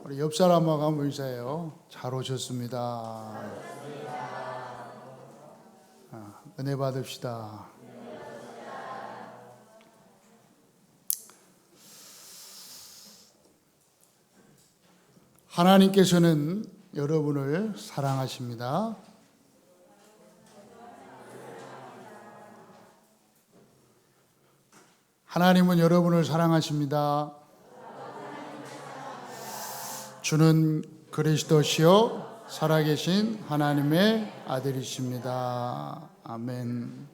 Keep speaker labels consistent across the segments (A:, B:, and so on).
A: 우리 옆 사람하고 한번 인사해요. 잘 오셨습니다. 은혜 받읍시다. 하나님께서는 여러분을 사랑하십니다. 하나님은 여러분을 사랑하십니다. 주는 그리스도시요 살아계신 하나님의 아들이십니다. 아멘.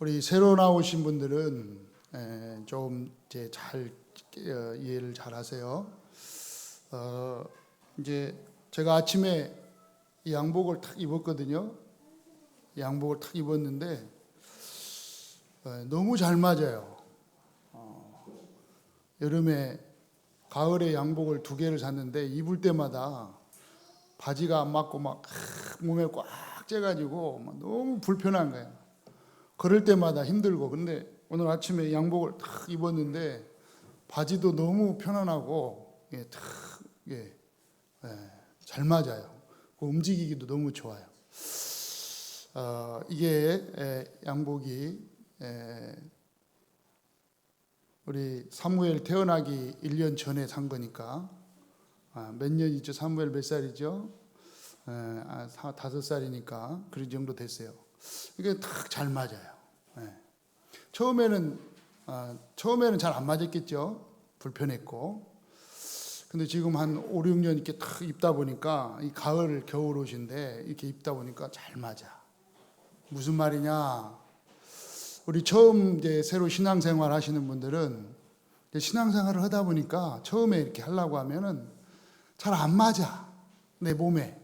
A: 우리 새로 나오신 분들은 좀 이제 잘 이해를 잘 하세요. 이제 제가 아침에 이 양복을 탁 입었거든요. 양복을 탁 입었는데 너무 잘 맞아요. 여름에 가을에 양복을 2개를 샀는데 입을 때마다 바지가 안 맞고 막 몸에 꽉 째가지고 막 너무 불편한 거예요. 걸을 때마다 힘들고. 근데 오늘 아침에 양복을 탁 입었는데 바지도 너무 편안하고 잘 맞아요. 움직이기도 너무 좋아요. 이게 양복이 우리 사무엘 태어나기 1년 전에 산 거니까 몇 년이죠? 사무엘 몇 살이죠? 5살이니까 그 정도 됐어요. 이게 딱 잘 맞아요. 처음에는 잘 안 맞았겠죠? 불편했고. 근데 지금 한 5, 6년 이렇게 딱 입다 보니까 이 가을 겨울 옷인데 이렇게 입다 보니까 잘 맞아. 무슨 말이냐? 우리 처음 이제 새로 신앙생활 하시는 분들은 신앙생활을 하다 보니까 처음에 이렇게 하려고 하면은 잘 안 맞아. 내 몸에,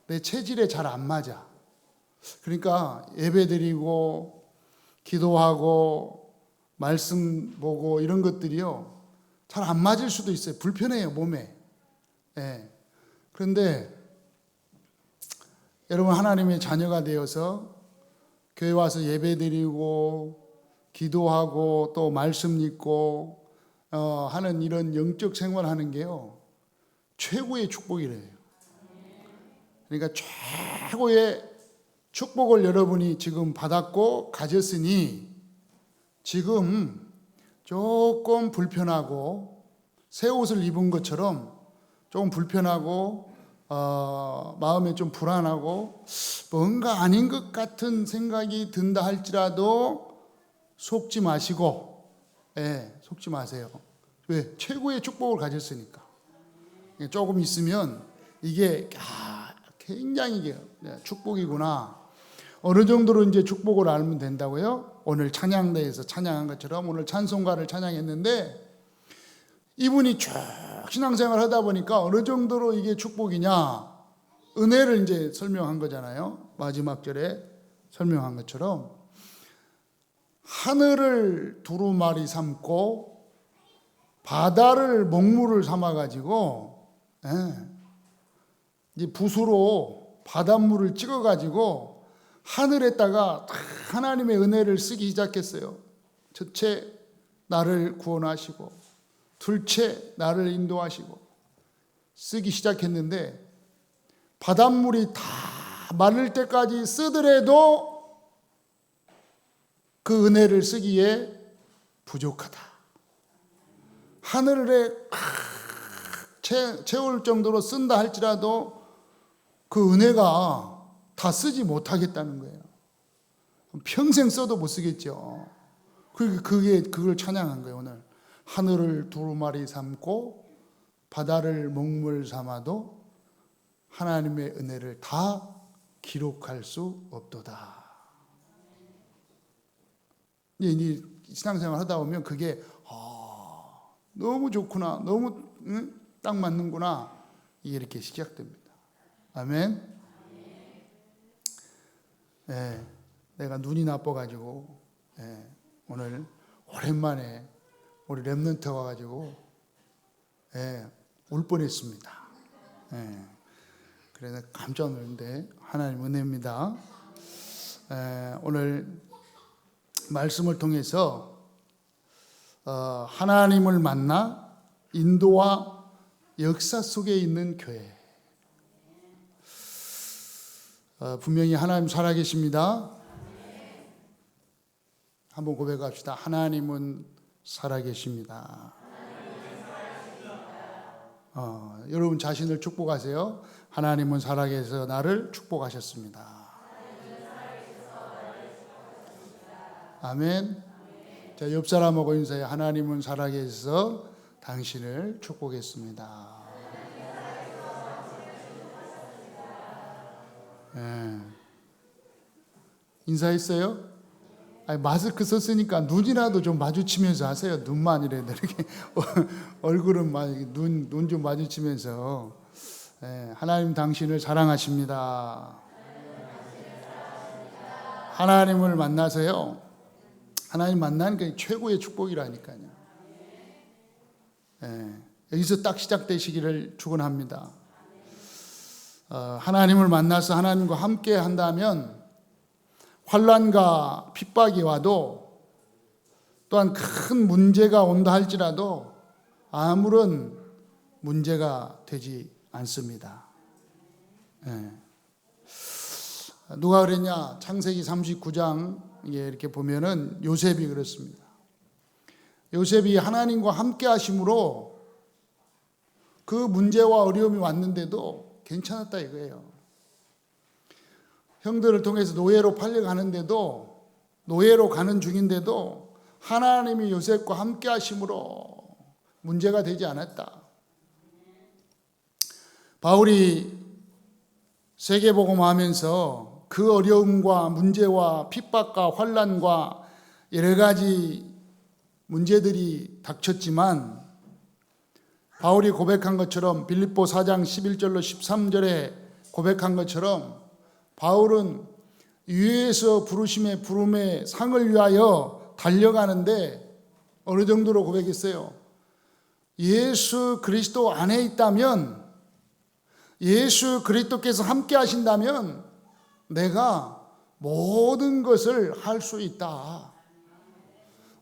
A: 내 체질에 잘 안 맞아. 그러니까 예배드리고 기도하고 말씀 보고 이런 것들이요 잘 안 맞을 수도 있어요. 불편해요, 몸에. 그런데 여러분 하나님의 자녀가 되어서 교회 와서 예배드리고 기도하고 또 말씀 읽고 하는 이런 영적 생활하는 게요 최고의 축복이래요. 그러니까 최고의 축복을 여러분이 지금 받았고 가졌으니 지금 조금 불편하고 새 옷을 입은 것처럼 조금 불편하고 마음에 좀 불안하고 뭔가 아닌 것 같은 생각이 든다 할지라도 속지 마시고, 속지 마세요. 왜? 최고의 축복을 가졌으니까. 조금 있으면 이게 굉장히 축복이구나. 어느 정도로 이제 축복을 알면 된다고요? 오늘 찬양대에서 찬양한 것처럼 오늘 찬송가를 찬양했는데 이분이 쭉 신앙생활 하다 보니까 어느 정도로 이게 축복이냐 은혜를 이제 설명한 거잖아요. 마지막 절에 설명한 것처럼 하늘을 두루마리 삼고 바다를 먹물을 삼아 가지고 이제 붓으로 바닷물을 찍어 가지고 하늘에다가 하나님의 은혜를 쓰기 시작했어요. 첫째 나를 구원하시고 둘째 나를 인도하시고 쓰기 시작했는데 바닷물이 다 마를 때까지 쓰더라도 그 은혜를 쓰기에 부족하다. 하늘에 채울 정도로 쓴다 할지라도 그 은혜가 다 쓰지 못하겠다는 거예요. 평생 써도 못 쓰겠죠. 그걸 찬양한 거예요. 오늘 하늘을 두루마리 삼고 바다를 먹물 삼아도 하나님의 은혜를 다 기록할 수 없도다. 이 신앙생활 하다 보면 그게 너무 좋구나, 너무 딱 맞는구나 이렇게 시작됩니다. 아멘. 내가 눈이 나빠가지고 오늘 오랜만에 우리 랩런트 와가지고 울 뻔했습니다. 그래서 깜짝 놀랐는데 하나님 은혜입니다. 오늘 말씀을 통해서 하나님을 만나 인도와 역사 속에 있는 교회. 분명히 하나님 살아계십니다. 한번 고백합시다. 하나님은 살아계십니다. 여러분 자신을 축복하세요. 하나님은 살아계셔서 나를 축복하셨습니다. 아멘. 자, 옆 사람하고 인사해. 하나님은 살아계셔서 당신을 축복했습니다. 네. 인사했어요? 아니, 마스크 썼으니까 눈이라도 좀 마주치면서 하세요. 눈만이라도 이렇게 얼굴은 눈 좀 마주치면서. 네. 하나님 당신을 사랑하십니다. 하나님을 만나서요. 하나님 만나는 게 최고의 축복이라니까요. 네. 여기서 딱 시작되시기를 축원합니다. 하나님을 만나서 하나님과 함께 한다면 환난과 핍박이 와도 또한 큰 문제가 온다 할지라도 아무런 문제가 되지 않습니다. 네. 누가 그랬냐? 창세기 39장 이렇게 보면은 요셉이 그렇습니다. 요셉이 하나님과 함께 하심으로 그 문제와 어려움이 왔는데도 괜찮았다 이거예요. 형들을 통해서 노예로 팔려가는데도, 노예로 가는 중인데도 하나님이 요셉과 함께 하심으로 문제가 되지 않았다. 바울이 세계복음 하면서 그 어려움과 문제와 핍박과 환난과 여러 가지 문제들이 닥쳤지만 바울이 고백한 것처럼 빌립보 4장 11절로 13절에 고백한 것처럼 바울은 위에서 부르심의 부름의 상을 위하여 달려가는데 어느 정도로 고백했어요? 예수 그리스도 안에 있다면, 예수 그리스도께서 함께 하신다면 내가 모든 것을 할 수 있다.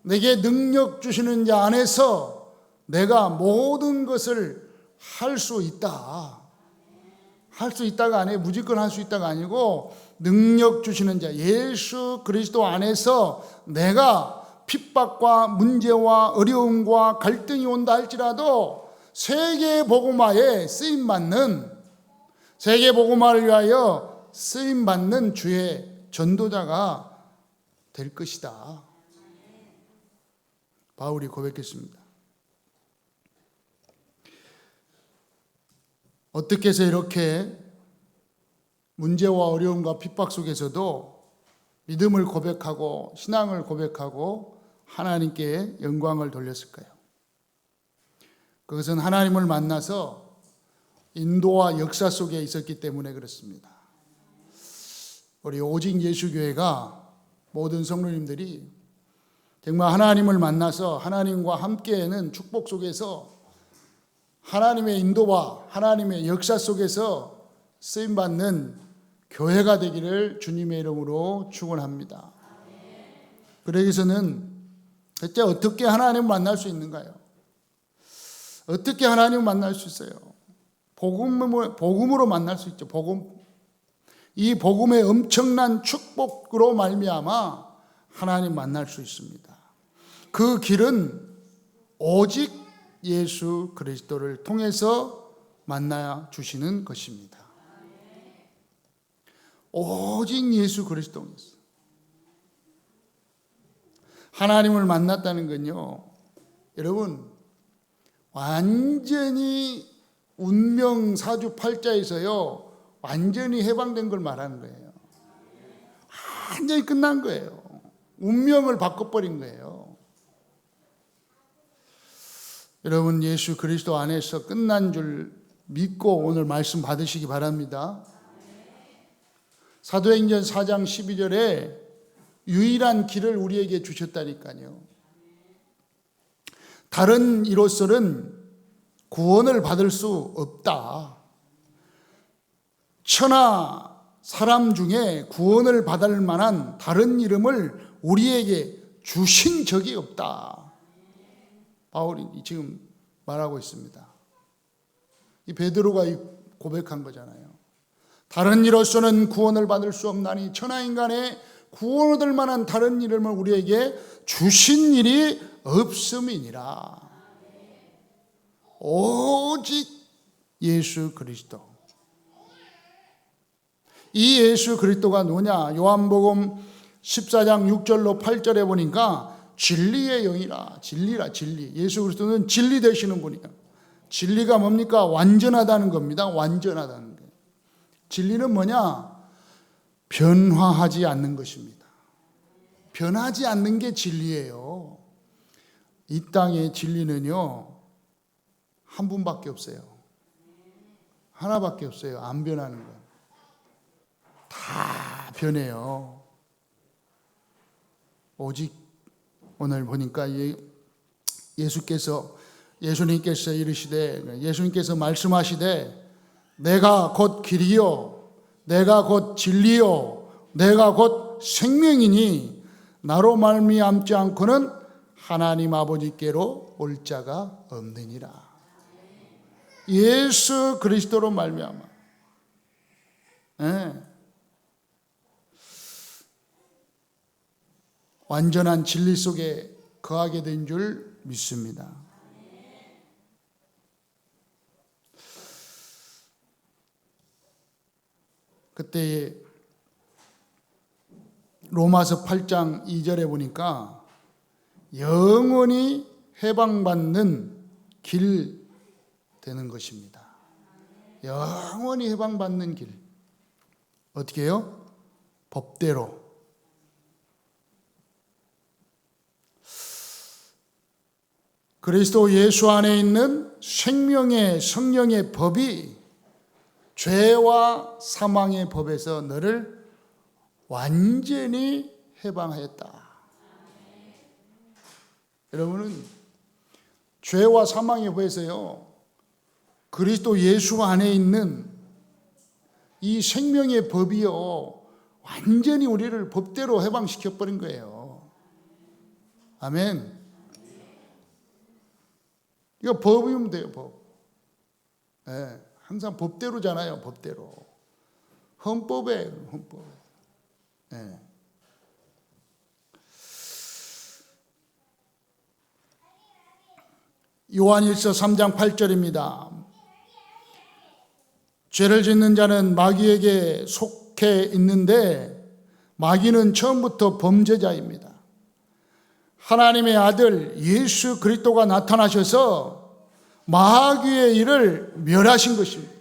A: 내게 능력 주시는 자 안에서 내가 모든 것을 할 수 있다. 할 수 있다가 아니에요. 무조건 할 수 있다가 아니고 능력 주시는 자 예수 그리스도 안에서 내가 핍박과 문제와 어려움과 갈등이 온다 할지라도 세계 복음화에 쓰임 받는, 세계 복음화를 위하여 쓰임 받는 주의 전도자가 될 것이다. 바울이 고백했습니다. 어떻게 해서 이렇게 문제와 어려움과 핍박 속에서도 믿음을 고백하고 신앙을 고백하고 하나님께 영광을 돌렸을까요? 그것은 하나님을 만나서 인도와 역사 속에 있었기 때문에 그렇습니다. 우리 오직 예수교회가 모든 성도님들이 정말 하나님을 만나서 하나님과 함께하는 축복 속에서 하나님의 인도와 하나님의 역사 속에서 쓰임받는 교회가 되기를 주님의 이름으로 축원합니다. 그러기 위해서는 대체 어떻게 하나님을 만날 수 있는가요? 어떻게 하나님을 만날 수 있어요? 복음으로 만날 수 있죠. 복음. 이 복음의 엄청난 축복으로 말미암아 하나님 만날 수 있습니다. 그 길은 오직 예수 그리스도를 통해서 만나 주시는 것입니다. 오직 예수 그리스도입니다. 하나님을 만났다는 건요, 여러분 완전히 운명 사주팔자에서요 완전히 해방된 걸 말하는 거예요. 완전히 끝난 거예요. 운명을 바꿔버린 거예요. 여러분 예수 그리스도 안에서 끝난 줄 믿고 오늘 말씀 받으시기 바랍니다. 사도행전 4장 12절에 유일한 길을 우리에게 주셨다니까요. 다른 이로서는 구원을 받을 수 없다. 천하 사람 중에 구원을 받을 만한 다른 이름을 우리에게 주신 적이 없다. 바울이 지금 말하고 있습니다. 이 베드로가 고백한 거잖아요. 다른 이로서는 구원을 받을 수 없나니 천하인간의 구원을 얻을 만한 다른 이름을 우리에게 주신 일이 없음이니라. 오직 예수 그리스도. 이 예수 그리스도가 누구냐? 요한복음 14장 6절로 8절에 보니까 진리의 영이라. 진리라, 진리. 예수 그리스도는 진리 되시는 분이에요. 진리가 뭡니까? 완전하다는 겁니다. 완전하다는 거예요. 진리는 뭐냐? 변화하지 않는 것입니다. 변하지 않는 게 진리예요. 이 땅의 진리는요, 한 분밖에 없어요. 하나밖에 없어요. 안 변하는 거. 다 변해요. 오직 오늘 보니까 예수님께서 이르시되, 예수님께서 말씀하시되, 내가 곧 길이요, 내가 곧 진리요, 내가 곧 생명이니 나로 말미암지 않고는 하나님 아버지께로 올 자가 없느니라. 예수 그리스도로 말미암아. 네. 완전한 진리 속에 거하게 된 줄 믿습니다. 그때 로마서 8장 2절에 보니까 영원히 해방받는 길 되는 것입니다. 영원히 해방받는 길. 어떻게 해요? 법대로. 그리스도 예수 안에 있는 생명의 성령의 법이 죄와 사망의 법에서 너를 완전히 해방하였다. 여러분은 죄와 사망의 법에서요, 그리스도 예수 안에 있는 이 생명의 법이요, 완전히 우리를 법대로 해방시켜버린 거예요. 아멘. 이거 법이면 돼요, 법. 네, 항상 법대로잖아요, 법대로. 헌법에, 헌법. 네. 요한일서 3장 8절입니다. 죄를 짓는 자는 마귀에게 속해 있는데 마귀는 처음부터 범죄자입니다. 하나님의 아들 예수 그리스도가 나타나셔서 마귀의 일을 멸하신 것입니다.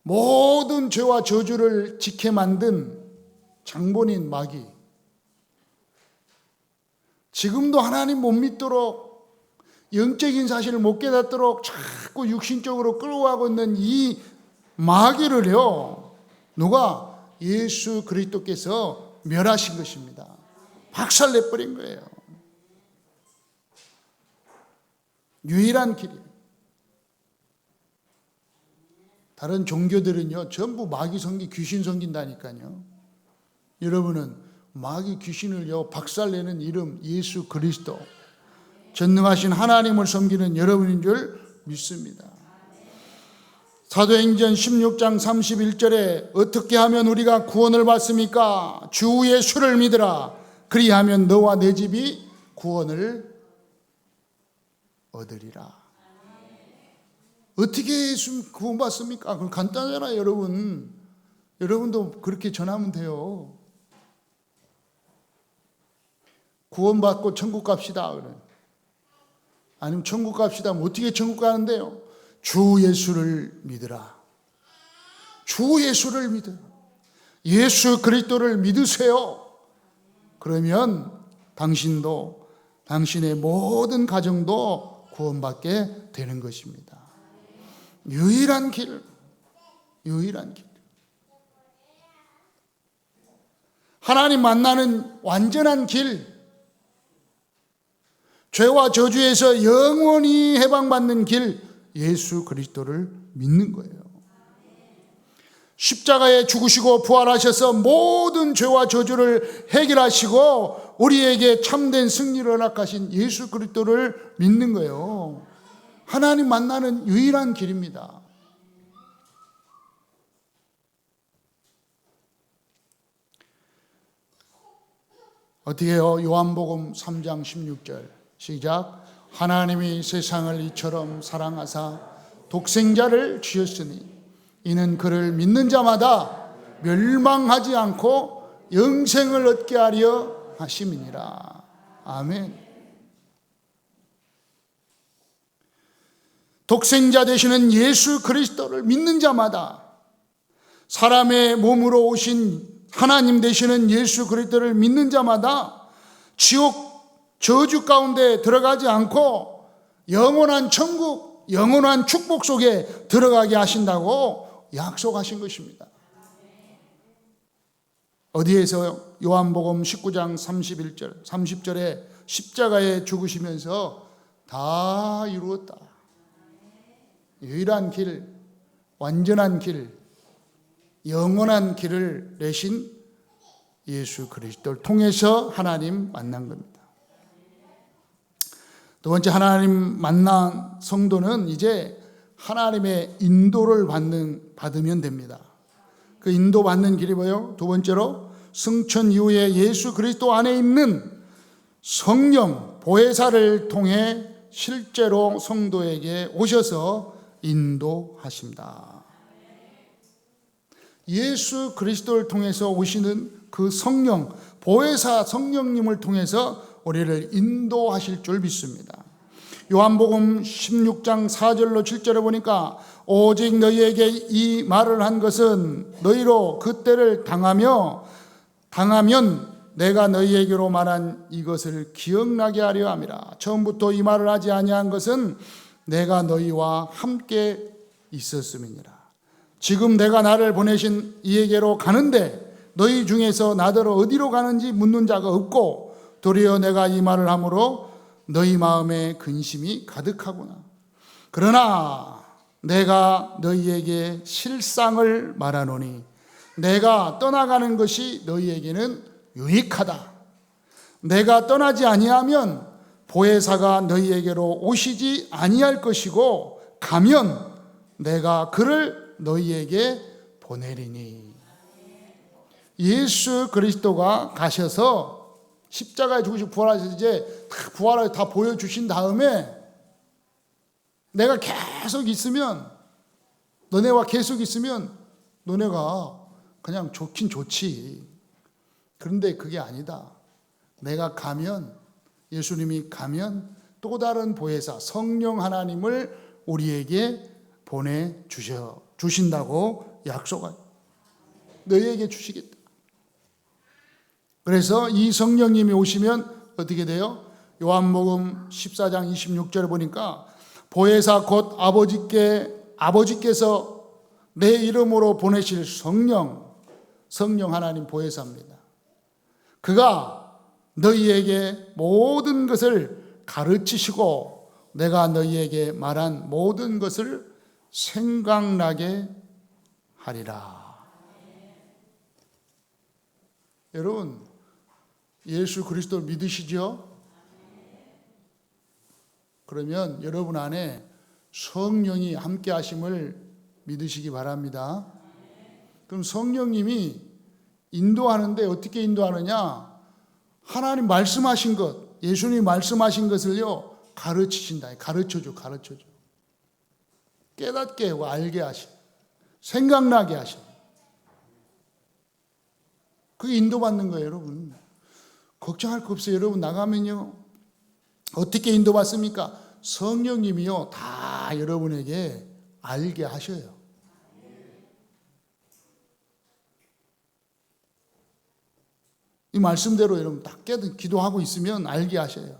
A: 모든 죄와 저주를 짓게 만든 장본인 마귀. 지금도 하나님 못 믿도록, 영적인 사실을 못 깨닫도록 자꾸 육신적으로 끌어가고 있는 이 마귀를요, 누가? 예수 그리스도께서 멸하신 것입니다. 박살내버린 거예요. 유일한 길이에요. 다른 종교들은요, 전부 마귀 섬기, 귀신 섬긴다니까요. 여러분은 마귀 귀신을요, 박살내는 이름 예수 그리스도, 전능하신 하나님을 섬기는 여러분인 줄 믿습니다. 사도행전 16장 31절에 어떻게 하면 우리가 구원을 받습니까? 주 예수를 믿으라. 그리하면 너와 내 집이 구원을 얻으리라. 어떻게 예수 구원받습니까? 그럼 간단하잖아요, 여러분. 여러분도 그렇게 전하면 돼요. 구원받고 천국 갑시다. 그래. 아니면 천국 갑시다. 어떻게 천국 가는데요? 주 예수를 믿으라. 주 예수를 믿으라. 예수 그리스도를 믿으세요. 그러면 당신도, 당신의 모든 가정도 구원받게 되는 것입니다. 유일한 길, 유일한 길. 하나님 만나는 완전한 길, 죄와 저주에서 영원히 해방받는 길, 예수 그리스도를 믿는 거예요. 십자가에 죽으시고 부활하셔서 모든 죄와 저주를 해결하시고 우리에게 참된 승리를 허락하신 예수 그리스도를 믿는 거예요. 하나님 만나는 유일한 길입니다. 어떻게 해요? 요한복음 3장 16절 시작. 하나님이 세상을 이처럼 사랑하사 독생자를 주셨으니 이는 그를 믿는 자마다 멸망하지 않고 영생을 얻게 하려 하심이니라. 아멘. 독생자 되시는 예수 그리스도를 믿는 자마다, 사람의 몸으로 오신 하나님 되시는 예수 그리스도를 믿는 자마다 지옥 저주 가운데 들어가지 않고 영원한 천국, 영원한 축복 속에 들어가게 하신다고 약속하신 것입니다. 어디에서요? 요한복음 19장 31절, 30절에 십자가에 죽으시면서 다 이루었다. 유일한 길, 완전한 길, 영원한 길을 내신 예수 그리스도를 통해서 하나님 만난 겁니다. 두 번째, 하나님 만난 성도는 이제 하나님의 인도를 받으면 됩니다. 그 인도받는 길이 뭐예요? 두 번째로 승천 이후에 예수 그리스도 안에 있는 성령 보혜사를 통해 실제로 성도에게 오셔서 인도하십니다. 예수 그리스도를 통해서 오시는 그 성령, 보혜사 성령님을 통해서 우리를 인도하실 줄 믿습니다. 요한복음 16장 4절로 7절에 보니까 오직 너희에게 이 말을 한 것은 너희로 그때를 당하면 내가 너희에게로 말한 이것을 기억나게 하려 함이라. 처음부터 이 말을 하지 아니한 것은 내가 너희와 함께 있었음이니라. 지금 내가 나를 보내신 이에게로 가는데 너희 중에서 나더러 어디로 가는지 묻는 자가 없고 도리어 내가 이 말을 함으로 너희 마음에 근심이 가득하구나. 그러나 내가 너희에게 실상을 말하노니 내가 떠나가는 것이 너희에게는 유익하다. 내가 떠나지 아니하면 보혜사가 너희에게로 오시지 아니할 것이고 가면 내가 그를 너희에게 보내리니. 예수 그리스도가 가셔서 십자가에 죽으시고 부활하셔서 이제 부활을 다 보여주신 다음에 내가 계속 있으면, 너네와 계속 있으면 너네가 그냥 좋긴 좋지. 그런데 그게 아니다. 내가 가면, 예수님이 가면 또 다른 보혜사 성령 하나님을 우리에게 보내주신다고 약속한, 너희에게 주시겠다. 그래서 이 성령님이 오시면 어떻게 돼요? 요한복음 14장 26절에 보니까 보혜사 곧 아버지께서 내 이름으로 보내실 성령 하나님 보혜사입니다. 그가 너희에게 모든 것을 가르치시고 내가 너희에게 말한 모든 것을 생각나게 하리라. 여러분, 예수 그리스도를 믿으시죠? 그러면 여러분 안에 성령이 함께 하심을 믿으시기 바랍니다. 그럼 성령님이 인도하는데 어떻게 인도하느냐? 하나님 말씀하신 것, 예수님이 말씀하신 것을요 가르치신다. 가르쳐줘. 깨닫게 하고 알게 하시, 생각나게 하시. 그게 인도받는 거예요, 여러분. 걱정할 거 없어요. 여러분 나가면요 어떻게 인도받습니까? 성령님이요 다 여러분에게 알게 하셔요. 이 말씀대로 여러분 딱 기도하고 있으면 알게 하셔요.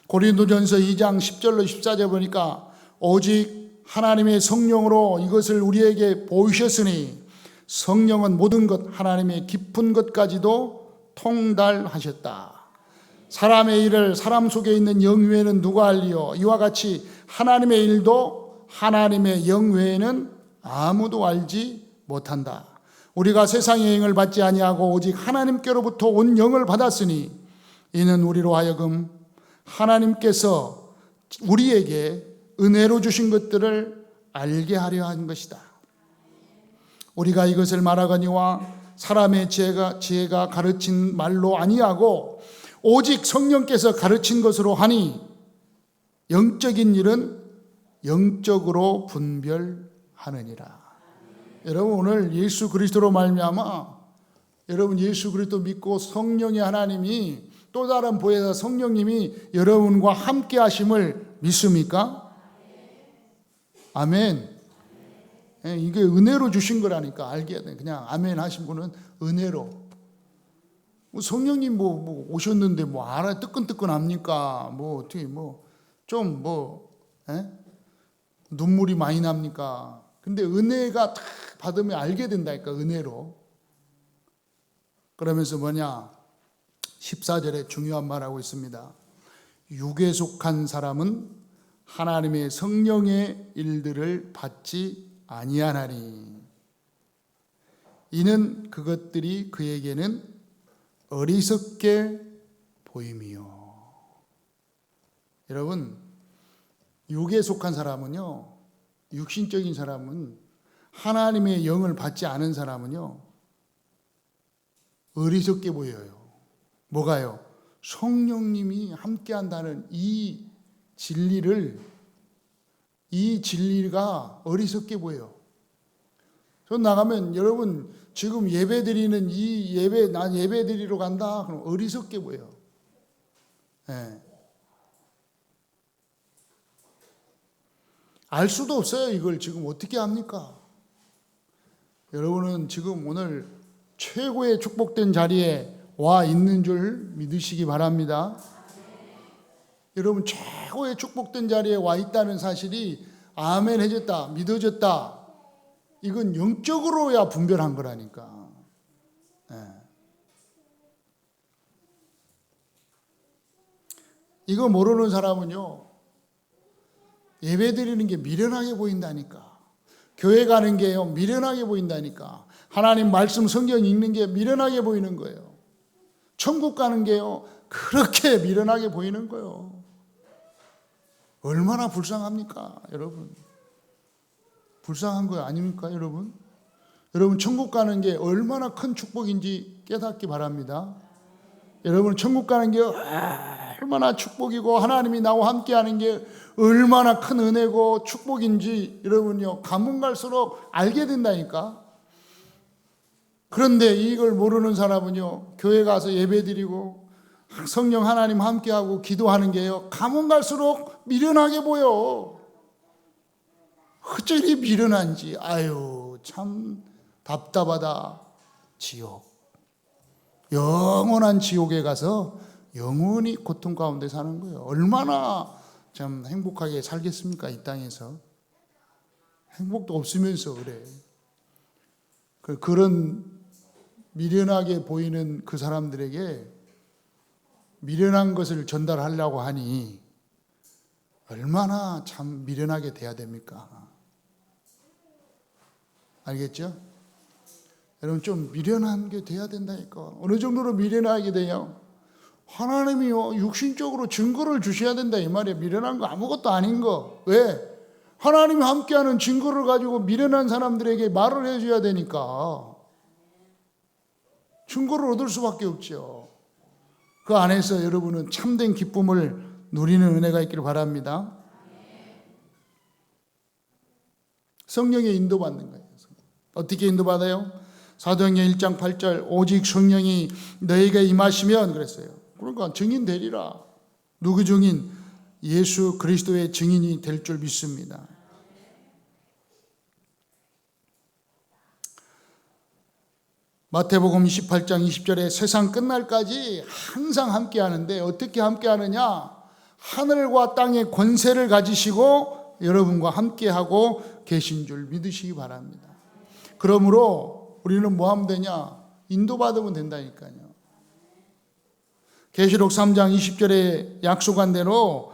A: 고린도전서 2장 10절로 14절 보니까 오직 하나님의 성령으로 이것을 우리에게 보이셨으니 성령은 모든 것 하나님의 깊은 것까지도 통달하셨다. 사람의 일을 사람 속에 있는 영 외에는 누가 알리요? 이와 같이 하나님의 일도 하나님의 영 외에는 아무도 알지 못한다. 우리가 세상의 영을 받지 아니하고 오직 하나님께로부터 온 영을 받았으니 이는 우리로 하여금 하나님께서 우리에게 은혜로 주신 것들을 알게 하려 한 것이다. 우리가 이것을 말하거니와 사람의 지혜가 가르친 말로 아니하고 오직 성령께서 가르친 것으로 하니 영적인 일은 영적으로 분별하느니라. 여러분, 오늘 예수 그리스도로 말미암아 여러분 예수 그리스도 믿고 성령의 하나님이 또 다른 보혜사 성령님이 여러분과 함께 하심을 믿습니까? 아멘. 이게 은혜로 주신 거라니까 알게 돼. 그냥 아멘 하신 분은 은혜로. 성령님 뭐 오셨는데 뭐 알아 뜨끈뜨끈합니까? 뭐 어떻게 좀 눈물이 많이 납니까? 근데 은혜가 딱 받으면 알게 된다니까, 은혜로. 그러면서 14절에 중요한 말하고 있습니다. 육에 속한 사람은 하나님의 성령의 일들을 받지 아니하나니 이는 그것들이 그에게는 어리석게 보임이요. 여러분, 육에 속한 사람은요, 육신적인 사람은, 하나님의 영을 받지 않은 사람은요 어리석게 보여요. 뭐가요? 성령님이 함께한다는 이 진리가 어리석게 보여요. 저 나가면 여러분 지금 예배 드리는 이 예배, 난 예배 드리러 간다 그럼 어리석게 보여요. 네. 알 수도 없어요. 이걸 지금 어떻게 합니까? 여러분은 지금 오늘 최고의 축복된 자리에 와 있는 줄 믿으시기 바랍니다. 여러분, 최고의 축복된 자리에 와 있다는 사실이 아멘 해졌다, 믿어졌다, 이건 영적으로야 분별한 거라니까. 네. 이거 모르는 사람은요 예배 드리는 게 미련하게 보인다니까. 교회 가는 게요 미련하게 보인다니까. 하나님 말씀 성경 읽는 게 미련하게 보이는 거예요. 천국 가는 게요 그렇게 미련하게 보이는 거예요. 얼마나 불쌍합니까, 여러분? 불쌍한 거 아닙니까, 여러분? 여러분, 천국 가는 게 얼마나 큰 축복인지 깨닫기 바랍니다. 여러분, 천국 가는 게 얼마나 축복이고 하나님이 나와 함께 하는 게 얼마나 큰 은혜고 축복인지 여러분요 가면 갈수록 알게 된다니까. 그런데 이걸 모르는 사람은요 교회 가서 예배드리고 성령 하나님 함께하고 기도하는 게요 가면 갈수록 미련하게 보여. 어쩌리 미련한지. 아유 참 답답하다. 지옥, 영원한 지옥에 가서 영원히 고통 가운데 사는 거예요. 얼마나 참 행복하게 살겠습니까, 이 땅에서. 행복도 없으면서 그래. 그런 미련하게 보이는 그 사람들에게 미련한 것을 전달하려고 하니 얼마나 참 미련하게 돼야 됩니까? 알겠죠? 여러분, 좀 미련한 게 돼야 된다니까. 어느 정도로 미련하게 돼요? 하나님이요 육신적으로 증거를 주셔야 된다 이 말이에요. 미련한 거 아무것도 아닌 거. 왜? 하나님이 함께하는 증거를 가지고 미련한 사람들에게 말을 해줘야 되니까. 증거를 얻을 수밖에 없죠. 그 안에서 여러분은 참된 기쁨을 누리는 은혜가 있기를 바랍니다. 성령의 인도받는 거예요. 어떻게 인도받아요? 사도행전 1장 8절 오직 성령이 너에게 임하시면 그랬어요. 그러니까 증인 되리라. 누구 증인? 예수 그리스도의 증인이 될 줄 믿습니다. 마태복음 28장 20절에 세상 끝날까지 항상 함께 하는데 어떻게 함께 하느냐? 하늘과 땅의 권세를 가지시고 여러분과 함께 하고 계신 줄 믿으시기 바랍니다. 그러므로 우리는 뭐 하면 되냐? 인도받으면 된다니까요. 계시록 3장 20절에 약속한 대로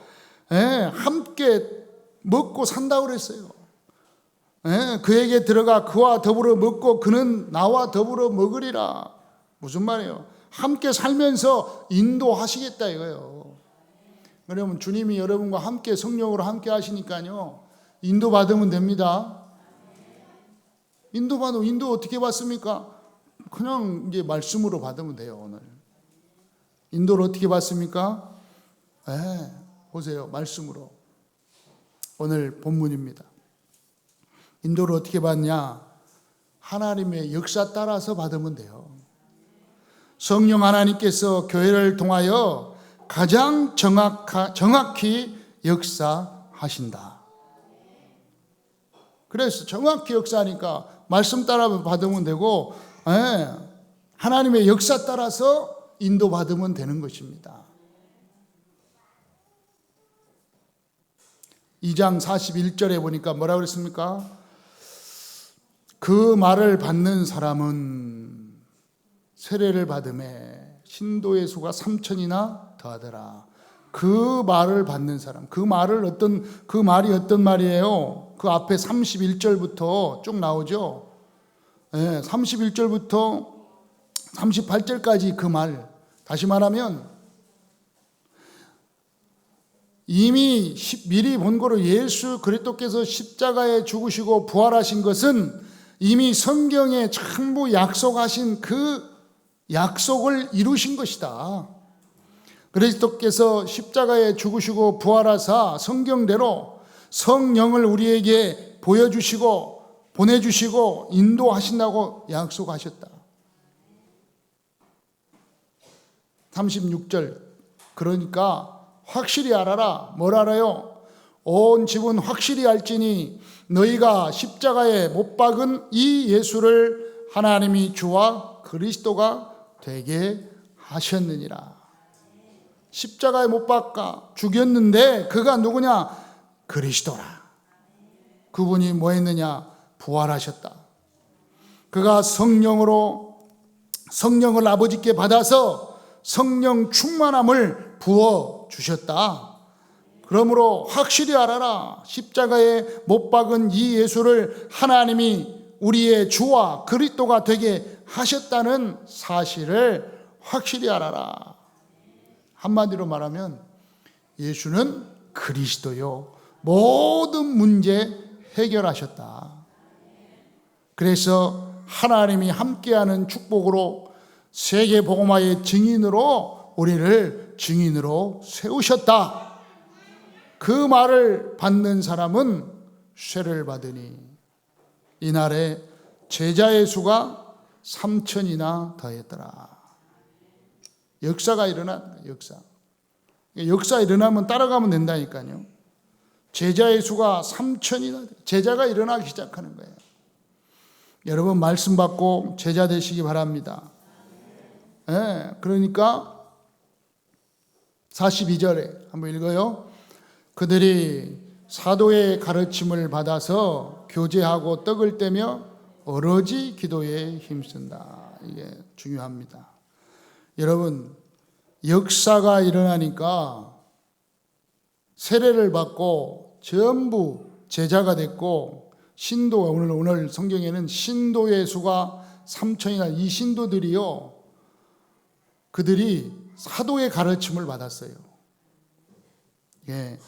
A: 함께 먹고 산다고 그랬어요. 그에게 들어가 그와 더불어 먹고 그는 나와 더불어 먹으리라. 무슨 말이에요? 함께 살면서 인도하시겠다 이거예요. 그러면 주님이 여러분과 함께 성령으로 함께 하시니까요, 인도받으면 됩니다. 인도 어떻게 받습니까? 그냥 이제 말씀으로 받으면 돼요. 오늘 인도를 어떻게 받습니까? 보세요. 말씀으로. 오늘 본문입니다. 인도를 어떻게 받냐? 하나님의 역사 따라서 받으면 돼요. 성령 하나님께서 교회를 통하여 가장 정확히 역사하신다. 그래서 정확히 역사하니까 말씀 따라 받으면 되고, 하나님의 역사 따라서 인도받으면 되는 것입니다. 2장 41절에 보니까 뭐라고 그랬습니까? 그 말을 받는 사람은 세례를 받음에 신도의 수가 3천이나 더하더라. 그 말을 받는 사람, 그 말이 어떤 말이에요? 그 앞에 31절부터 쭉 나오죠. 31절부터 38절까지 그 말. 다시 말하면 이미 미리 본 거로 예수 그리스도께서 십자가에 죽으시고 부활하신 것은 이미 성경에 전부 약속하신 그 약속을 이루신 것이다. 그리스도께서 십자가에 죽으시고 부활하사 성경대로 성령을 우리에게 보내주시고 인도하신다고 약속하셨다. 36절. 그러니까 확실히 알아라. 뭘 알아요? 온 집은 확실히 알지니 너희가 십자가에 못 박은 이 예수를 하나님이 주와 그리스도가 되게 하셨느니라. 십자가에 못 박아 죽였는데 그가 누구냐? 그리스도라. 그분이 뭐 했느냐? 부활하셨다. 그가 성령을 아버지께 받아서 성령 충만함을 부어 주셨다. 그러므로 확실히 알아라. 십자가에 못 박은 이 예수를 하나님이 우리의 주와 그리스도가 되게 하셨다는 사실을 확실히 알아라. 한마디로 말하면 예수는 그리스도요, 모든 문제 해결하셨다. 그래서 하나님이 함께하는 축복으로 세계 복음화의 증인으로 우리를 증인으로 세우셨다. 그 말을 받는 사람은 쇠를 받으니 이날에 제자의 수가 3천이나 더했더라. 역사가 일어난 역사 일어나면 따라가면 된다니까요. 제자의 수가 3천이나 제자가 일어나기 시작하는 거예요. 여러분 말씀 받고 제자 되시기 바랍니다. 그러니까 42절에 한번 읽어요. 그들이 사도의 가르침을 받아서 교제하고 떡을 떼며 오로지 기도에 힘쓴다. 이게 중요합니다. 여러분 역사가 일어나니까 세례를 받고 전부 제자가 됐고 신도가 오늘 성경에는 신도의 수가 3천이나 이 신도들이요, 그들이 사도의 가르침을 받았어요.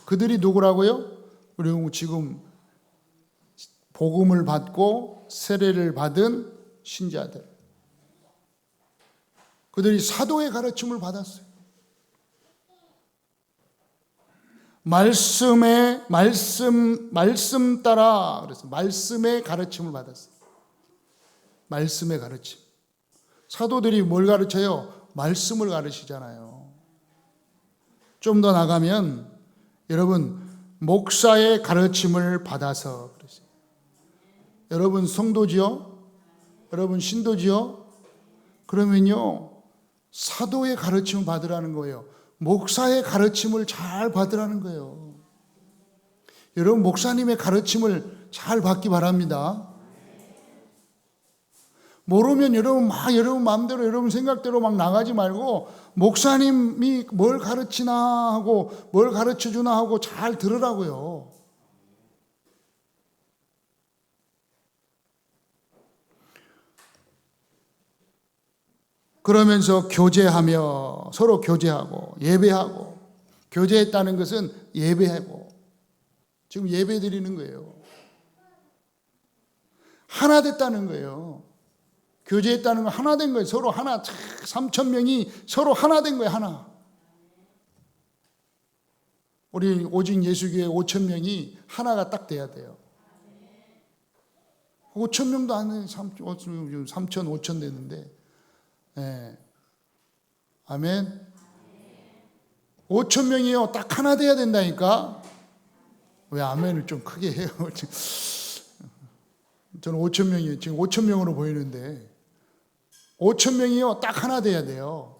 A: 그들이 누구라고요? 우리 지금 복음을 받고 세례를 받은 신자들, 그들이 사도의 가르침을 받았어요. 말씀 따라, 그래서 말씀의 가르침을 받았어요. 말씀의 가르침. 사도들이 뭘 가르쳐요? 말씀을 가르치잖아요. 좀 더 나가면 여러분 목사의 가르침을 받아서 그러세요. 여러분 성도지요? 여러분 신도지요? 그러면요 사도의 가르침을 받으라는 거예요. 목사의 가르침을 잘 받으라는 거예요. 여러분 목사님의 가르침을 잘 받기 바랍니다. 모르면 여러분 마음대로 여러분 생각대로 막 나가지 말고 목사님이 뭘 가르치나 하고 뭘 가르쳐주나 하고 잘 들으라고요. 그러면서 교제하며 서로 교제하고 예배하고, 교제했다는 것은 예배하고, 지금 예배 드리는 거예요. 하나 됐다는 거예요. 교제했다는 건 하나 된 거예요. 서로 하나, 3천 명이 서로 하나 된 거예요. 하나. 우리 오직 예수교회 5천 명이 하나가 딱 돼야 돼요. 5천 명도 안 해요. 3천, 5천 됐는데. 네. 아멘. 5천 명이요. 딱 하나 돼야 된다니까. 왜 아멘을 좀 크게 해요? 저는 5천 명이에요. 지금 5천 명으로 보이는데 5천 명이요. 딱 하나 돼야 돼요.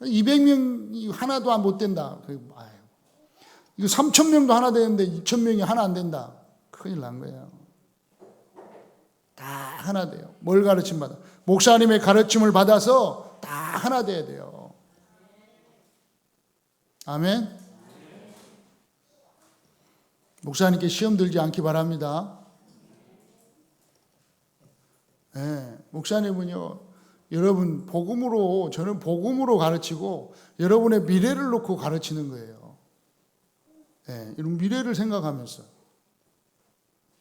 A: 200명이 하나도 못 된다. 이거 3천 명도 하나 되는데 2천 명이 하나 안 된다. 큰일 난 거예요. 다 하나 돼요. 뭘 가르침 받아? 목사님의 가르침을 받아서 다 하나 돼야 돼요. 아멘. 목사님께 시험 들지 않기 바랍니다. 네, 목사님은요, 여러분 복음으로, 저는 복음으로 가르치고 여러분의 미래를 놓고 가르치는 거예요. 네, 이런 미래를 생각하면서.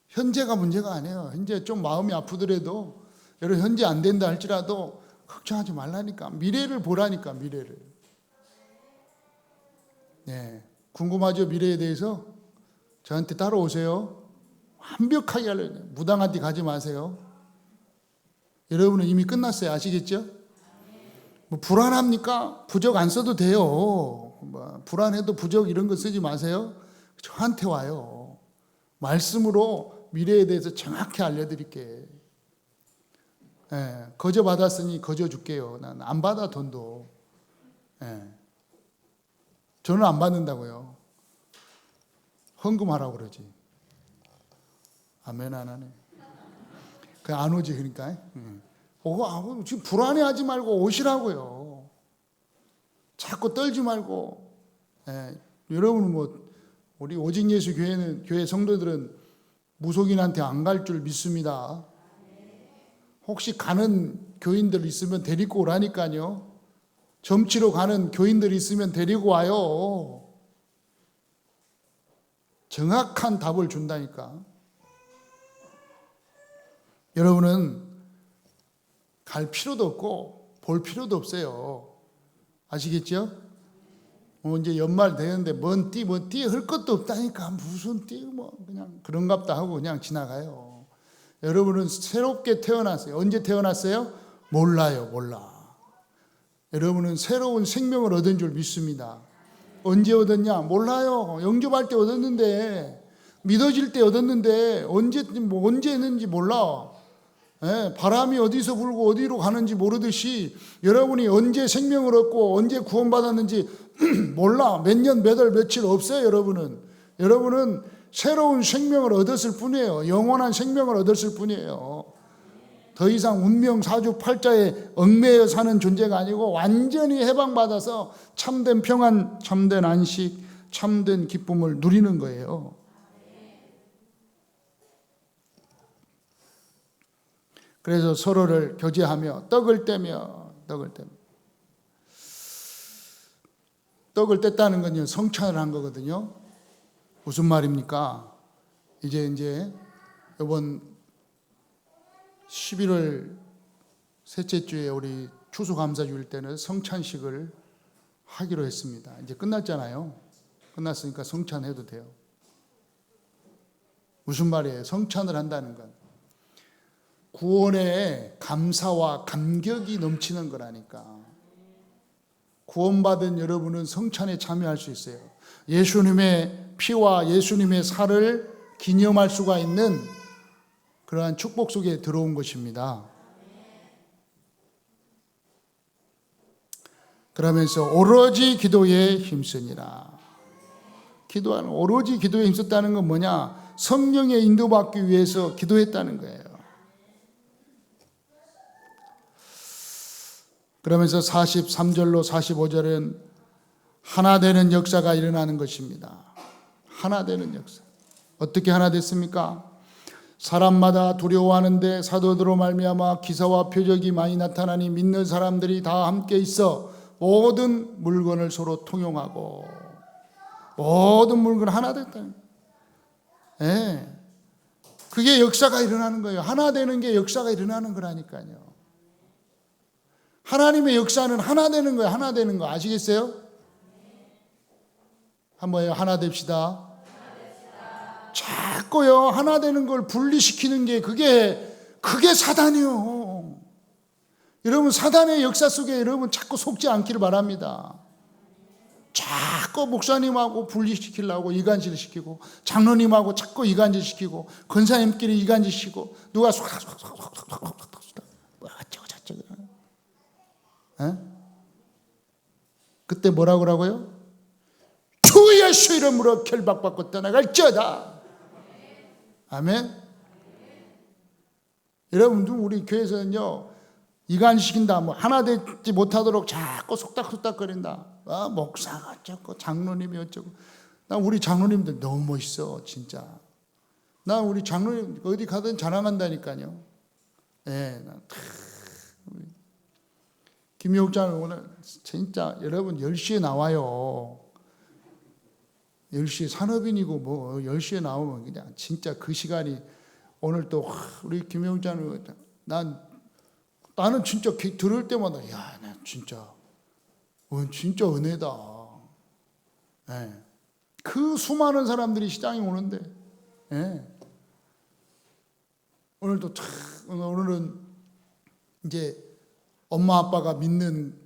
A: 현재가 문제가 아니에요. 현재 좀 마음이 아프더라도, 여러분 현재 안 된다 할지라도 걱정하지 말라니까. 미래를 보라니까, 미래를. 네, 궁금하죠? 미래에 대해서? 저한테 따라오세요. 완벽하게 하려고 해요. 무당한 데 가지 마세요. 여러분은 이미 끝났어요. 아시겠죠? 뭐 불안합니까? 부적 안 써도 돼요. 뭐 불안해도 부적 이런 거 쓰지 마세요. 저한테 와요. 말씀으로 미래에 대해서 정확히 알려드릴게. 예, 거저 받았으니 거저 줄게요. 난 안 받아, 돈도. 예. 저는 안 받는다고요. 헌금하라고 그러지. 아멘 안 하네. 그냥 안 오지, 그러니까. 지금 불안해하지 말고 오시라고요. 자꾸 떨지 말고. 예, 여러분은 뭐 우리 오직 예수 교회는, 교회 성도들은 무속인한테 안 갈 줄 믿습니다. 혹시 가는 교인들 있으면 데리고 오라니까요. 점치러 가는 교인들 있으면 데리고 와요. 정확한 답을 준다니까. 여러분은 갈 필요도 없고 볼 필요도 없어요. 아시겠죠? 이제 연말 되는데 뭔 띠 할 것도 없다니까. 무슨 띠, 그냥 그런갑다 하고 그냥 지나가요. 여러분은 새롭게 태어났어요. 언제 태어났어요? 몰라요. 여러분은 새로운 생명을 얻은 줄 믿습니다. 언제 얻었냐? 몰라요. 영접할 때 얻었는데, 믿어질 때 얻었는데, 언제 했는지 몰라. 예, 바람이 어디서 불고 어디로 가는지 모르듯이 여러분이 언제 생명을 얻고 언제 구원받았는지 몰라. 몇 년, 몇 월, 며칠 없어요, 여러분은 새로운 생명을 얻었을 뿐이에요. 영원한 생명을 얻었을 뿐이에요. 더 이상 운명 사주팔자에 얽매여 사는 존재가 아니고 완전히 해방받아서 참된 평안, 참된 안식, 참된 기쁨을 누리는 거예요. 그래서 서로를 교제하며 떡을 떼며. 떡을 뗐다는 건요, 성찬을 한 거거든요. 무슨 말입니까? 이제 이번 11월 셋째 주에 우리 추수감사주일 때는 성찬식을 하기로 했습니다. 이제 끝났잖아요. 끝났으니까 성찬해도 돼요. 무슨 말이에요? 성찬을 한다는 건 구원에 감사와 감격이 넘치는 거라니까. 구원받은 여러분은 성찬에 참여할 수 있어요. 예수님의 피와 예수님의 살을 기념할 수가 있는 그러한 축복 속에 들어온 것입니다. 그러면서 오로지 기도에 힘쓰니라. 오로지 기도에 힘썼다는 건 뭐냐? 성령의 인도받기 위해서 기도했다는 거예요. 그러면서 43절로 45절은 하나 되는 역사가 일어나는 것입니다. 하나 되는 역사. 어떻게 하나 됐습니까? 사람마다 두려워하는데 사도들로 말미암아 기사와 표적이 많이 나타나니 믿는 사람들이 다 함께 있어 모든 물건을 서로 통용하고 모든 물건 하나 됐다. 예. 그게 역사가 일어나는 거예요. 하나 되는 게 역사가 일어나는 거라니까요. 하나님의 역사는 하나 되는 거예요. 하나 되는 거 아시겠어요? 한번 하나 됩시다. 자꾸요 하나 되는 걸 분리시키는 게 그게 사단이요. 여러분 사단의 역사 속에 여러분 자꾸 속지 않기를 바랍니다. 자꾸 목사님하고 분리시키려고 이간질 시키고 장로님하고 자꾸 이간질 시키고 권사님끼리 이간질 시키고 누가 뭐 어쩌고 저쩌고. 그때 뭐라고 그러고요? 주 예수 이름으로 결박받고 떠나갈지어다. 아멘. 여러분들 우리 교회에서는요 이간시킨다 뭐 하나 되지 못하도록 자꾸 속닥속닥거린다. 목사가 어쩌고 장로님이 어쩌고. 난 우리 장로님들 너무 멋있어 진짜. 난 우리 장로님 어디 가든 자랑한다니까요. 예, 김용장 오늘 진짜 여러분 10시에 나와요. 10시에 산업인이고 뭐 10시에 나오면 그냥 진짜 그 시간이 오늘 또 우리 김용장 나는 진짜 들을 때마다 야, 나 진짜 은혜다. 예. 그 수많은 사람들이 시장에 오는데 예. 오늘도 오늘은 이제 엄마 아빠가 믿는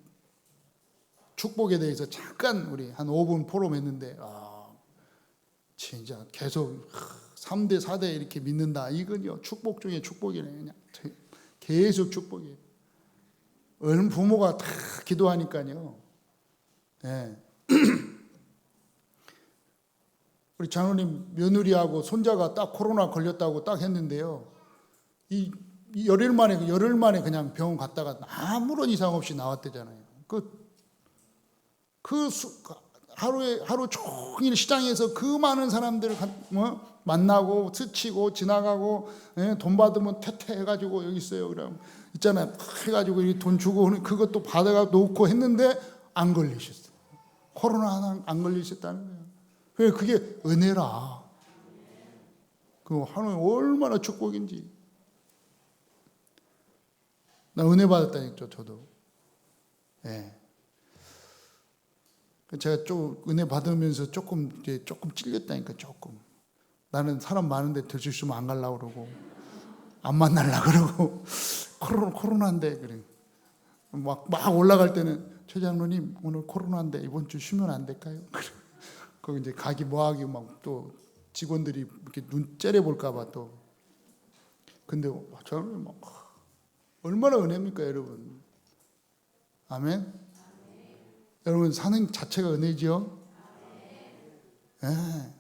A: 축복에 대해서 잠깐 우리 한 5분 포럼했는데 진짜 계속 3대 4대 이렇게 믿는다. 이건요 축복 중에 축복이네. 그냥 계속 축복이에요. 어른 부모가 다 기도하니까요. 예. 우리 장로님 며느리하고 손자가 딱 코로나 걸렸다고 딱 했는데요. 이 열흘 만에 그냥 병원 갔다가 아무런 이상 없이 나왔대잖아요. 하루 종일 시장에서 그 많은 사람들을 만나고 스치고 지나가고 돈 받으면 퇴퇴해가지고 여기 있어요. 그럼 있잖아요. 해가지고 돈 주고 그것도 받아가 놓고 했는데 안 걸리셨어요. 코로나 안 걸리셨다는 거예요. 그게 은혜라. 그 하나님 얼마나 축복인지. 나 은혜 받았다니까 저도. 예. 제가 좀 은혜 받으면서 조금 찔렸다니까 조금. 나는 사람 많은데 될 수 있으면 안 가려고 그러고 안 만나려고 그러고 코로나인데 그래. 막 올라갈 때는 최 장로님 오늘 코로나인데 이번 주 쉬면 안 될까요? 그래. 거기 이제 가기 뭐하기 막 또 직원들이 이렇게 눈 째려볼까 봐 또. 근데 장로님 막 얼마나 은혜입니까 여러분. 아멘. 여러분 사는 자체가 은혜지요. 예.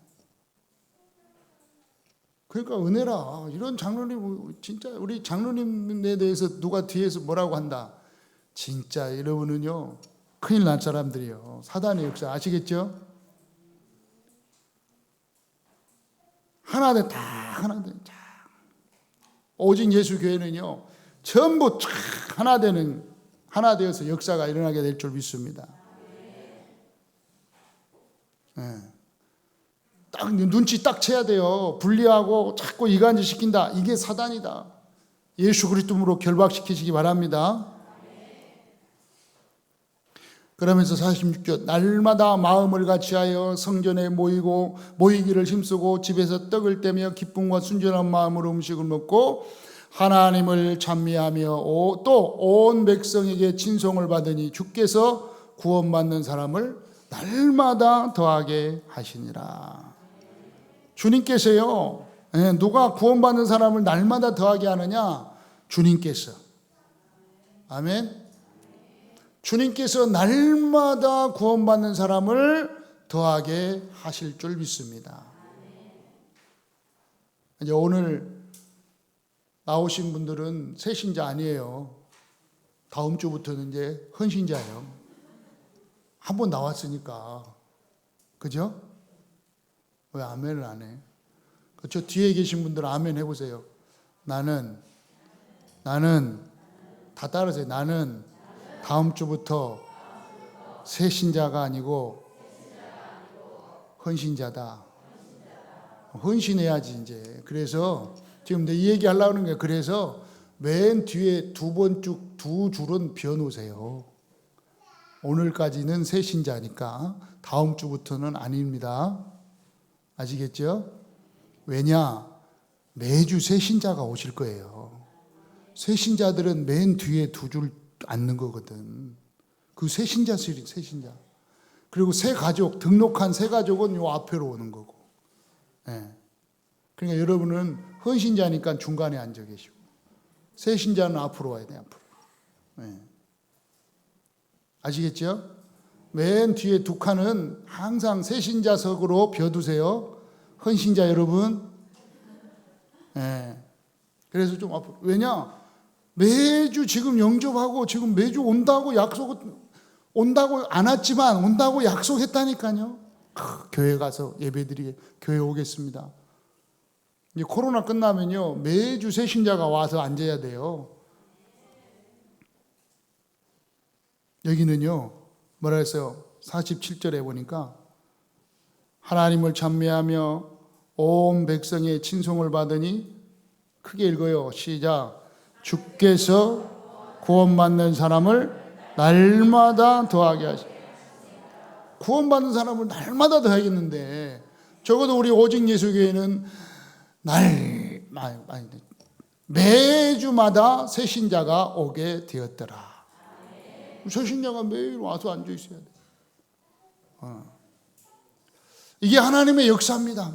A: 그러니까 은혜라. 이런 장로님 진짜 우리 장로님에 대해서 누가 뒤에서 뭐라고 한다. 진짜 여러분은요 큰일 날 사람들이요. 사단의 역사 아시겠죠? 하나 돼 다 하나 돼. 오직 예수 교회는요 전부 하나 되어서 역사가 일어나게 될 줄 믿습니다. 네. 딱 눈치 딱 채야 돼요. 분리하고 자꾸 이간질 시킨다. 이게 사단이다. 예수 그리스도로 결박시키시기 바랍니다. 그러면서 46절 날마다 마음을 같이하여 성전에 모이기를 힘쓰고 집에서 떡을 떼며 기쁨과 순전한 마음으로 음식을 먹고 하나님을 찬미하며 또 온 백성에게 친송을 받으니 주께서 구원받는 사람을 날마다 더하게 하시니라. 주님께서요. 누가 구원받는 사람을 날마다 더하게 하느냐? 주님께서. 아멘. 주님께서 날마다 구원받는 사람을 더하게 하실 줄 믿습니다. 이제 오늘 나오신 분들은 새신자 아니에요. 다음 주부터는 이제 헌신자예요. 한번 나왔으니까. 그죠? 왜 아멘을 안 해? 저 뒤에 계신 분들 아멘 해보세요. 나는 다 따르세요. 나는 다음 주부터 새 신자가 아니고 헌신자다. 헌신해야지 이제. 그래서 지금 내 이 얘기 하려고 하는 거예요. 그래서 맨 뒤에 두 줄은 비워놓으세요. 오늘까지는 새 신자니까 다음 주부터는 아닙니다. 아시겠죠? 왜냐? 매주 새 신자가 오실 거예요. 새 신자들은 맨 뒤에 두 줄 앉는 거거든. 그 새 신자들이 새 신자. 그리고 새 가족, 등록한 새 가족은 요 앞으로 오는 거고. 예. 그러니까 여러분은 헌신자니까 중간에 앉아 계시고, 새 신자는 앞으로 와야 돼, 앞으로. 예. 아시겠죠? 맨 뒤에 두 칸은 항상 새 신자석으로 비워두세요. 헌신자 여러분. 예. 그래서 좀 앞으로. 왜냐? 매주 지금 영접하고 지금 매주 온다고 온다고 안 왔지만 온다고 약속했다니까요. 교회 가서 예배드리게 교회 오겠습니다. 이제 코로나 끝나면요 매주 새 신자가 와서 앉아야 돼요. 여기는요 뭐라 했어요? 47절에 보니까 하나님을 찬미하며 온 백성의 친송을 받으니, 크게 읽어요. 시작. 주께서 구원받는 사람을 날마다 더하게 하시. 구원받는 사람을 날마다 더하겠는데, 적어도 우리 오직 예수교회는 매주마다 새 신자가 오게 되었더라. 새 신자가 매일 와서 앉아 있어야 돼. 이게 하나님의 역사입니다.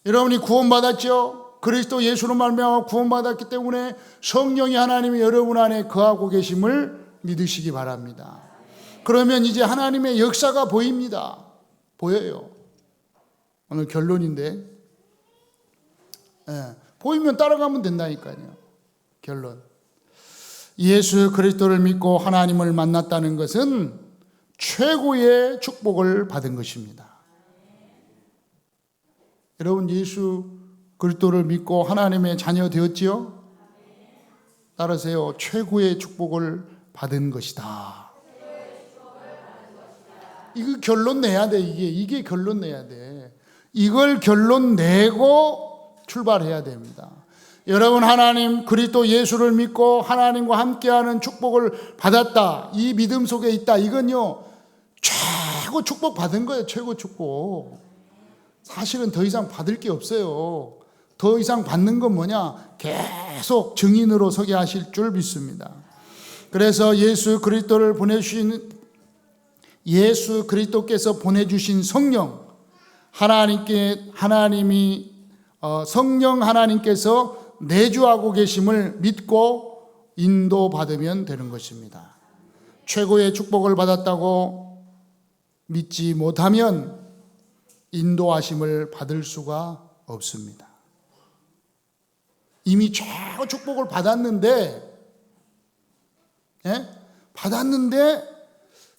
A: 여러분이 구원받았죠? 그리스도 예수로 말미암아 구원받았기 때문에 성령이 하나님이 여러분 안에 거하고 계심을 믿으시기 바랍니다. 그러면 이제 하나님의 역사가 보입니다. 보여요. 오늘 결론인데, 보이면 따라가면 된다니까요. 결론. 예수 그리스도를 믿고 하나님을 만났다는 것은 최고의 축복을 받은 것입니다. 여러분 예수 그리스도를 믿고 하나님의 자녀 되었지요? 따르세요. 최고의 축복을 받은 것이다. 이거 결론 내야 돼. 이게 결론 내야 돼. 이걸 결론 내고 출발해야 됩니다. 여러분 하나님 그리스도 예수를 믿고 하나님과 함께하는 축복을 받았다. 이 믿음 속에 있다. 이건요 최고 축복 받은 거예요. 최고 축복. 사실은 더 이상 받을 게 없어요. 더 이상 받는 건 뭐냐? 계속 증인으로 서게 하실 줄 믿습니다. 그래서 예수 그리스도께서 보내주신 성령, 성령 하나님께서 내주하고 계심을 믿고 인도받으면 되는 것입니다. 최고의 축복을 받았다고 믿지 못하면 인도하심을 받을 수가 없습니다. 이미 최고 축복을 받았는데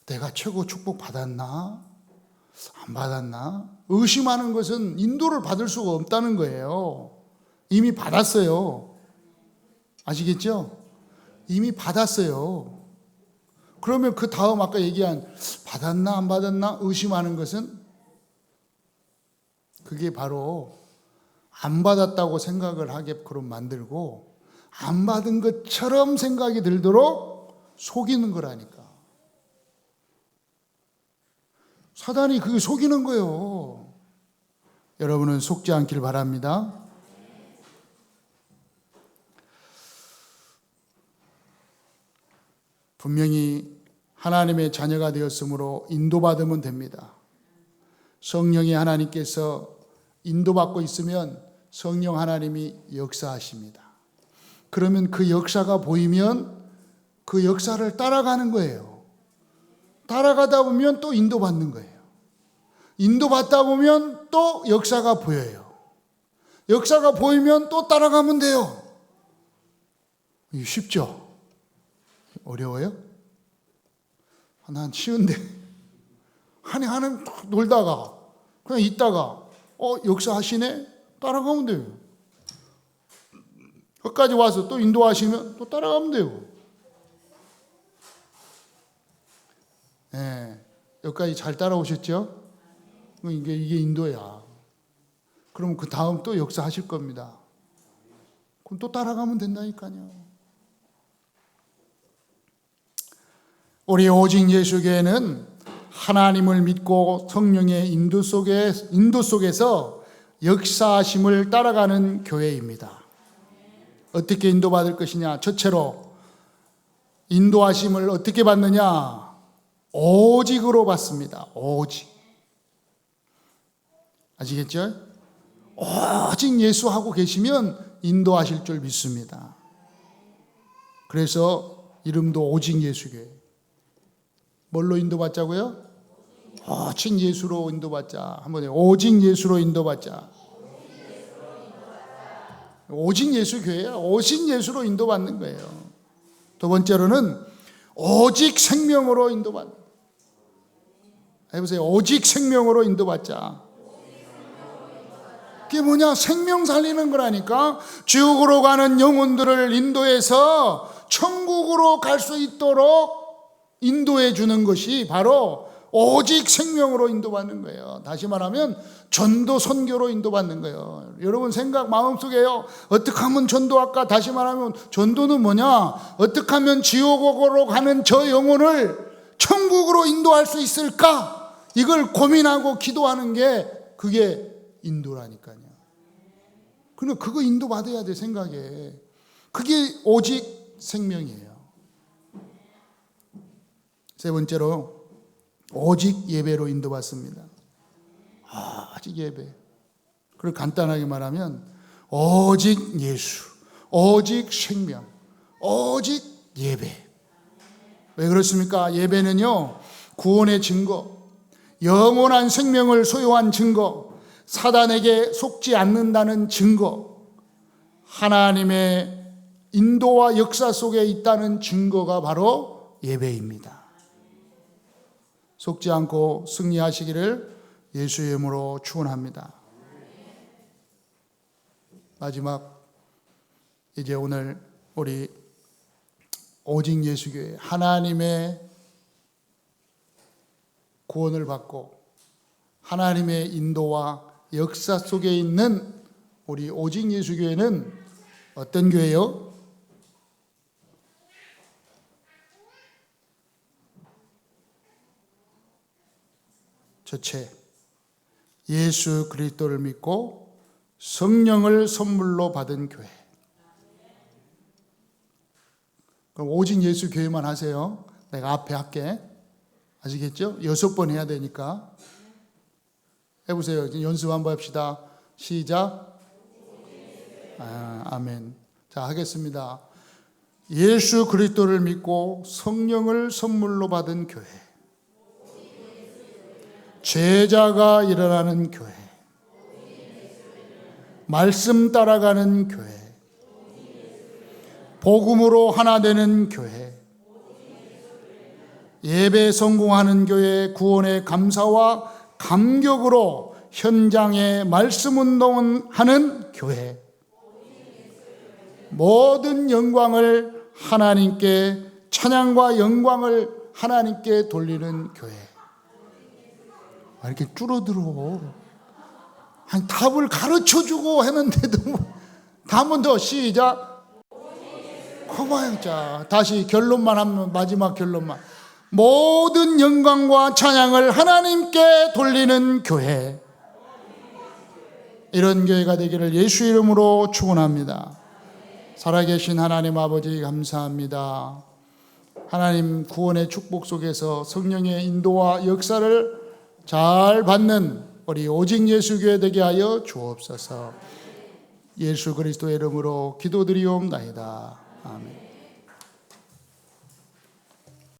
A: 내가 최고 축복 받았나? 안 받았나? 의심하는 것은 인도를 받을 수가 없다는 거예요. 이미 받았어요. 아시겠죠? 이미 받았어요. 그러면 그 다음 아까 얘기한 받았나 안 받았나 의심하는 것은 그게 바로 안 받았다고 생각을 하게끔 만들고 안 받은 것처럼 생각이 들도록 속이는 거라니까. 사단이 그게 속이는 거예요. 여러분은 속지 않길 바랍니다. 분명히 하나님의 자녀가 되었으므로 인도받으면 됩니다. 성령이 하나님께서 인도받고 있으면 성령 하나님이 역사하십니다. 그러면 그 역사가 보이면 그 역사를 따라가는 거예요. 따라가다 보면 또 인도받는 거예요. 인도받다 보면 또 역사가 보여요. 역사가 보이면 또 따라가면 돼요. 이게 쉽죠? 어려워요? 난 쉬운데. 하는 놀다가 그냥 있다가 역사하시네? 따라가면 돼요. 거기까지 와서 또 인도하시면 또 따라가면 돼요. 네, 여기까지 잘 따라오셨죠? 이게 인도야. 그럼 그 다음 또 역사하실 겁니다. 그럼 또 따라가면 된다니까요. 우리 오직 예수교회는 하나님을 믿고 성령의 인도 속에서 역사하심을 따라가는 교회입니다. 어떻게 인도받을 것이냐? 첫째로 인도하심을 어떻게 받느냐? 오직으로 받습니다. 오직. 아시겠죠? 오직 예수 하고 계시면 인도하실 줄 믿습니다. 그래서 이름도 오직 예수교회. 뭘로 인도받자고요? 오직 예수로 인도받자. 한번 해요. 오직 예수로 인도받자. 오직 예수 교회야. 오직 예수로 인도받는 거예요. 두 번째로는 오직 생명으로 인도받는. 해보세요. 오직 생명으로 인도받자. 그게 뭐냐? 생명 살리는 거라니까. 지옥으로 가는 영혼들을 인도해서 천국으로 갈 수 있도록 인도해 주는 것이 바로 오직 생명으로 인도받는 거예요. 다시 말하면 전도 선교로 인도받는 거예요. 여러분 생각 마음속에요. 어떻게 하면 전도할까? 다시 말하면 전도는 뭐냐? 어떻게 하면 지옥으로 가는 저 영혼을 천국으로 인도할 수 있을까? 이걸 고민하고 기도하는 게 그게 인도라니까요. 그러니까 그거 인도받아야 돼 생각에. 그게 오직 생명이에요. 세 번째로 오직 예배로 인도받습니다. 오직 예배. 그걸 간단하게 말하면 오직 예수, 오직 생명, 오직 예배. 왜 그렇습니까? 예배는요, 구원의 증거, 영원한 생명을 소유한 증거, 사단에게 속지 않는다는 증거, 하나님의 인도와 역사 속에 있다는 증거가 바로 예배입니다. 속지 않고 승리하시기를 예수의 이름으로 축원합니다. 마지막 이제 오늘 우리 오직 예수교회 하나님의 구원을 받고 하나님의 인도와 역사 속에 있는 우리 오직 예수교회는 어떤 교회요? 첫째, 예수 그리스도를 믿고 성령을 선물로 받은 교회. 그럼 오직 예수 교회만 하세요. 내가 앞에 할게. 아시겠죠? 6번 해야 되니까. 해보세요. 연습 한번 합시다. 시작. 아멘. 자, 하겠습니다. 예수 그리스도를 믿고 성령을 선물로 받은 교회. 제자가 일어나는 교회, 말씀 따라가는 교회, 복음으로 하나 되는 교회, 예배 성공하는 교회, 구원의 감사와 감격으로 현장에 말씀 운동하는 교회, 모든 영광을 하나님께, 찬양과 영광을 하나님께 돌리는 교회. 이렇게 줄어들어. 아니, 답을 가르쳐주고 했는데도 한 번 더 시작. 커봐요. 자, 다시 결론만 하면 마지막 결론만. 모든 영광과 찬양을 하나님께 돌리는 교회. 이런 교회가 되기를 예수 이름으로 축원합니다. 살아계신 하나님 아버지 감사합니다. 하나님 구원의 축복 속에서 성령의 인도와 역사를 잘 받는 우리 오직 예수교회 되게 하여 주옵소서. 예수 그리스도의 이름으로 기도드리옵나이다. 아멘.